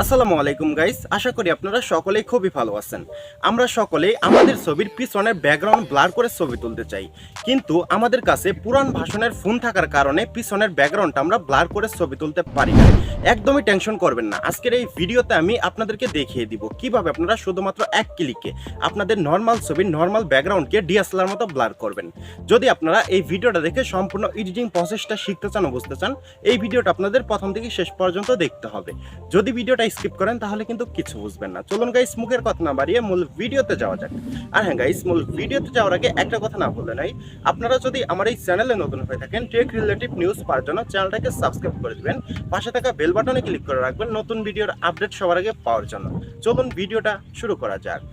আসসালামু আলাইকুম গাইস, আশা করি আপনারা সকলেই খুবই ভালো আছেন। আমরা সকলেই আমাদের ছবির পিছনের ব্যাকগ্রাউন্ড ব্লার করে ছবি তুলতে চাই, কিন্তু আমাদের কাছে পুরান ভাষণের ফোন থাকার কারণে পিছনের ব্যাকগ্রাউন্ডটা আমরা ব্লার করে ছবি তুলতে পারি না। একদমই টেনশন করবেন না, আজকের এই ভিডিওতে আমি আপনাদেরকে দেখিয়ে দিব কিভাবে আপনারা শুধুমাত্র এক ক্লিকে আপনাদের নর্মাল ছবির নর্মাল ব্যাকগ্রাউন্ডকে ডিএসএলআর মতো ব্লার করবেন। যদি আপনারা এই ভিডিওটা দেখে সম্পূর্ণ এডিটিং প্রসেসটা শিখতে চান ও বুঝতে চান, এই ভিডিওটা আপনাদের প্রথম থেকে শেষ পর্যন্ত দেখতে হবে। যদি ভিডিওটা স্কিপ করেন তাহলে কিন্তু কিছু বুঝবেন না। চলুন গাইস, মুখের কথা না বাড়িয়ে মূল ভিডিওতে যাওয়া যাক। আর হ্যাঁ গাইস, মূল ভিডিওতে যাওয়ার আগে একটা কথা না বলে নাই, আপনারা যদি আমার এই চ্যানেলে নতুন হয়ে থাকেন, টেক রিলেটিভ নিউজ পাওয়ার জন্য চ্যানেলটাকে সাবস্ক্রাইব করে দিবেন, পাশে থাকা বেল বাটনে ক্লিক করে রাখবেন নতুন ভিডিওর আপডেট সবার আগে পাওয়ার জন্য। চলুন ভিডিওটা শুরু করা যাক।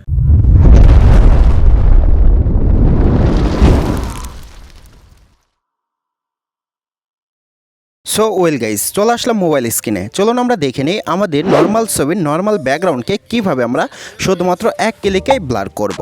সো ওয়েল গাইস, চলে আসলাম মোবাইল স্ক্রিনে। চলুন আমরা দেখে নিই আমাদের নর্মাল ছবির নর্মাল ব্যাকগ্রাউন্ডকে কিভাবে আমরা শুধুমাত্র এক ক্লিকেই ব্লার করব।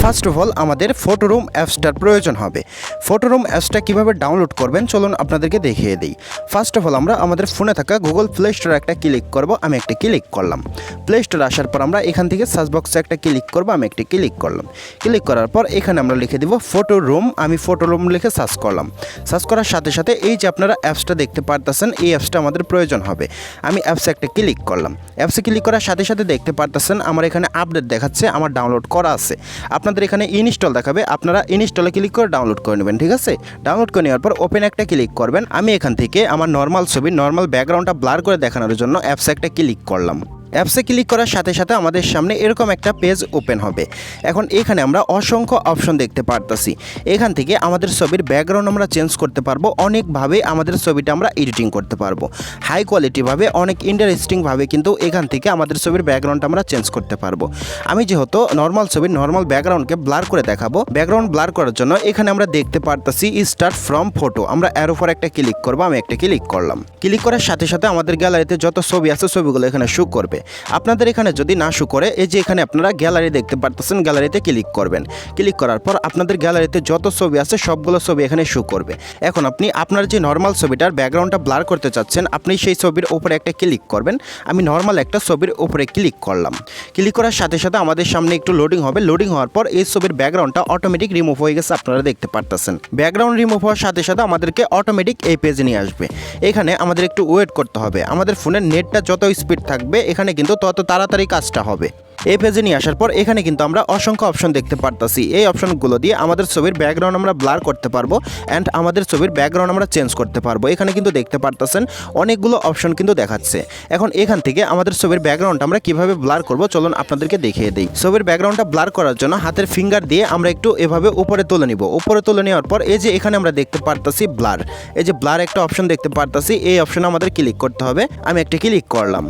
ফার্স্ট অফ অল আমাদের ফটোরুম অ্যাপসটার প্রয়োজন হবে। ফটোরুম অ্যাপসটা কিভাবে ডাউনলোড করবেন চলুন আপনাদেরকে দেখিয়ে দিই। ফার্স্ট অফ অল আমরা আমাদের ফোনে থাকা গুগল প্লে স্টোরে একটা ক্লিক করব। আমি একটা ক্লিক করলাম। প্লে স্টোরে আসার পর আমরা এখান থেকে সার্চ বক্সে একটা ক্লিক করব। আমি একটা ক্লিক করলাম। ক্লিক করার পর এখানে আমরা লিখে দিব ফটোরুম। আমি ফটোরুম লিখে সার্চ করলাম। সার্চ করার সাথে সাথে এই যে আপনারা অ্যাপসটা দেখতে পারতেছেন, এই অ্যাপসটা আমাদের প্রয়োজন হবে। আমি অ্যাপসে একটা ক্লিক করলাম। অ্যাপসে ক্লিক করার সাথে সাথে দেখতে পারতেছেন আমার এখানে আপডেট দেখাচ্ছে, আমার ডাউনলোড করা আছে। আপনাদের এখানে ইনস্টল দেখাবে, আপনারা ইনস্টলে ক্লিক করে ডাউনলোড করে নেবেন। ঠিক আছে, ডাউনলোড করে নেওয়ার পর ওপেন একটা ক্লিক করবেন। আমি এখান থেকে আমার নর্মাল ছবি নর্মাল ব্যাকগ্রাউন্ডটা ব্লার করে দেখানোর জন্য অ্যাপসে একটা ক্লিক করলাম। অ্যাপসে ক্লিক করার সাথে সাথে আমাদের সামনে এরকম একটা পেজ ওপেন হবে। এখন এখানে আমরা অসংখ্য অপশন দেখতে পারতেছি। এখান থেকে আমাদের ছবির ব্যাকগ্রাউন্ড আমরা চেঞ্জ করতে পারবো। অনেকভাবে আমাদের ছবিটা আমরা এডিটিং করতে পারবো। হাই কোয়ালিটিভাবে, অনেক ইন্টারেস্টিংভাবে কিন্তু এখান থেকে আমাদের ছবির ব্যাকগ্রাউন্ডটা আমরা চেঞ্জ করতে পারবো। আমি যেহেতু নর্মাল ছবির নর্মাল ব্যাকগ্রাউন্ডকে ব্লার করে দেখাবো, ব্যাকগ্রাউন্ড ব্লার করার জন্য এখানে আমরা দেখতে পারতেছি স্টার্ট ফ্রম ফটো। আমরা এর উপর একটা ক্লিক করবো। আমি একটা ক্লিক করলাম। ক্লিক করার সাথে সাথে আমাদের গ্যালারিতে যত ছবি আছে ছবিগুলো এখানে শো করবে। আপনাদের এখানে যদি না শো করে, এই যে এখানে আপনারা গ্যালারি দেখতে পারতেছেন, গ্যালারিতে ক্লিক করবেন। ক্লিক করার পর আপনাদের গ্যালারিতে যত ছবি আছে সবগুলো ছবি এখানে শো করবে। এখন আপনি আপনার যে নর্মাল ছবিটার ব্যাকগ্রাউন্ডটা ব্লার করতে চাচ্ছেন, আপনি সেই ছবির উপরে একটা ক্লিক করবেন। আমি নর্মাল একটা ছবির উপরে ক্লিক করলাম। ক্লিক করার সাথে সাথে আমাদের সামনে একটু লোডিং হবে। লোডিং হওয়ার পর এই ছবির ব্যাকগ্রাউন্ডটা অটোমেটিক রিমুভ হয়ে গেছে, আপনারা দেখতে পারতেছেন। ব্যাকগ্রাউন্ড রিমুভ হওয়ার সাথে সাথে আমাদেরকে অটোমেটিক এই পেজে নিয়ে আসবে। এখানে আমাদের একটু ওয়েট করতে হবে। আমাদের ফোনের নেটটা যত স্পিড থাকবে এখানে কিন্তু তত তাড়াতাড়ি কাজটা হবে। এই পেজে নিয়ে আসার পর এখানে কিন্তু আমরা অসংখ্য অপশন দেখতে পারতাছি। এই অপশনগুলো দিয়ে আমাদের ছবির ব্যাকগ্রাউন্ড আমরা ব্লার করতে পারবো অ্যান্ড আমাদের ছবির ব্যাকগ্রাউন্ড আমরা চেঞ্জ করতে পারবো। এখানে কিন্তু দেখতে পারতেছেন অনেকগুলো অপশন কিন্তু দেখাচ্ছে। এখন এখান থেকে আমাদের ছবির ব্যাকগ্রাউন্ডটা আমরা কিভাবে ব্লার করব চলুন আপনাদেরকে দেখিয়ে দিই। ছবির ব্যাকগ্রাউন্ডটা ব্লার করার জন্য হাতের ফিঙ্গার দিয়ে আমরা একটু এভাবে উপরে তুলে নিব। উপরে তুলে নেওয়ার পর এই যে এখানে আমরা দেখতে পারতাছি ব্লার, এই যে ব্লার একটা অপশন দেখতে পারতাছি, এই অপশনে আমাদের ক্লিক করতে হবে। আমি একটা ক্লিক করলাম।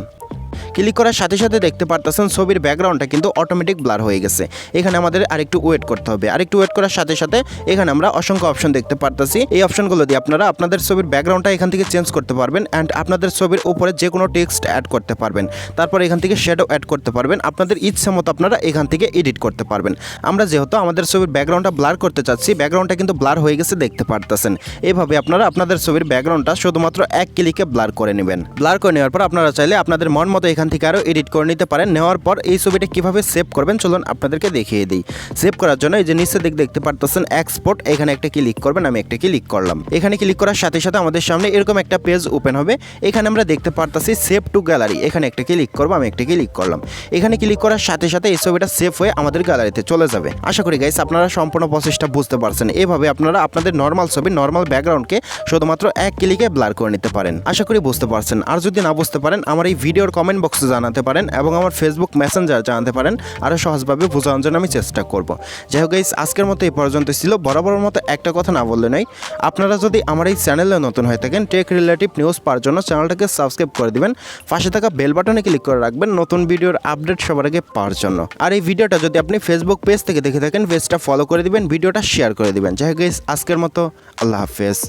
ক্লিক করার সাথে সাথে দেখতে পারতেছেন ছবির ব্যাকগ্রাউন্ডটা কিন্তু অটোমেটিক ব্লার হয়ে গেছে। এখানে আমাদের আরেকটু ওয়েট করতে হবে। আরেকটু ওয়েট করার সাথে সাথে এখানে আমরা অসংখ্য অপশন দেখতে পারতেছি। এই অপশনগুলো দিয়ে আপনারা আপনাদের ছবির ব্যাকগ্রাউন্ডটা এখান থেকে চেঞ্জ করতে পারবেন অ্যান্ড আপনাদের ছবির উপরে যে কোনো টেক্সট অ্যাড করতে পারবেন। তারপর এখান থেকে শ্যাডো অ্যাড করতে পারবেন। আপনাদের ইচ্ছা মতো আপনারা এখান থেকে এডিট করতে পারবেন। আমরা যেহেতু আমাদের ছবির ব্যাকগ্রাউন্ডটা ব্লার করতে চাচ্ছি, ব্যাকগ্রাউন্ডটা কিন্তু ব্লার হয়ে গেছে দেখতে পারতেছেন। এইভাবে আপনারা আপনাদের ছবির ব্যাকগ্রাউন্ডটা শুধুমাত্র এক ক্লিকে ব্লার করে নেবেন। ব্লার করে নেওয়ার পর আপনারা চাইলে আপনাদের মন মতো এখান থেকে আরও এডিট করে নিতে পারেন। নেওয়ার পর এই ছবিটা কিভাবে সেভ করবেন চলুন আপনাদেরকে দেখিয়ে দিই। সেভ করার জন্য এই যে নিচে দেখতে পারতেছেন এক্সপোর্ট, এখানে একটা ক্লিক করবেন। আমি একটা ক্লিক করলাম। এখানে ক্লিক করার সাথে সাথে আমাদের সামনে এরকম একটা পেজ ওপেন হবে। এখানে আমরা দেখতে পারতেছি সেভ টু গ্যালারি, এখানে একটা ক্লিক করব। আমি একটা ক্লিক করলাম। এখানে ক্লিক করার সাথে সাথে এই ছবিটা সেভ হয়ে আমাদের গ্যালারিতে চলে যাবে। আশা করি গাইস আপনারা সম্পূর্ণ প্রসেসটা বুঝতে পারছেন। এভাবে আপনারা আপনাদের নর্মাল ছবি নর্মাল ব্যাকগ্রাউন্ডকে শুধুমাত্র এক ক্লিকে ব্লার করে নিতে পারেন। আশা করি বুঝতে পারছেন। আর যদি না বুঝতে পারেন আমার এই ভিডিওর কমেন্ট বক্সে জানাতে পারেন এবং আমার ফেসবুক মেসেঞ্জার জানাতে পারেন। আরও সহজভাবে বোঝানোর জন্য আমি চেষ্টা করব। যাই হোক গাইস, আজকের মতো এই পর্যন্ত ছিল। বরাবরের মতো একটা কথা না বললে নয়, আপনারা যদি আমার এই চ্যানেলে নতুন হয়ে থাকেন, টেক রিলেটিভ নিউজ পাওয়ার জন্য চ্যানেলটাকে সাবস্ক্রাইব করে দিবেন, পাশে থাকা বেল বাটনে ক্লিক করে রাখবেন নতুন ভিডিওর আপডেট সবার আগে পাওয়ার জন্য। আর এই ভিডিওটা যদি আপনি ফেসবুক পেজ থেকে দেখে থাকেন, পেজটা ফলো করে দিবেন, ভিডিওটা শেয়ার করে দিবেন। যাই হোক গাইস, আজকের মতো আল্লাহ হাফেজ।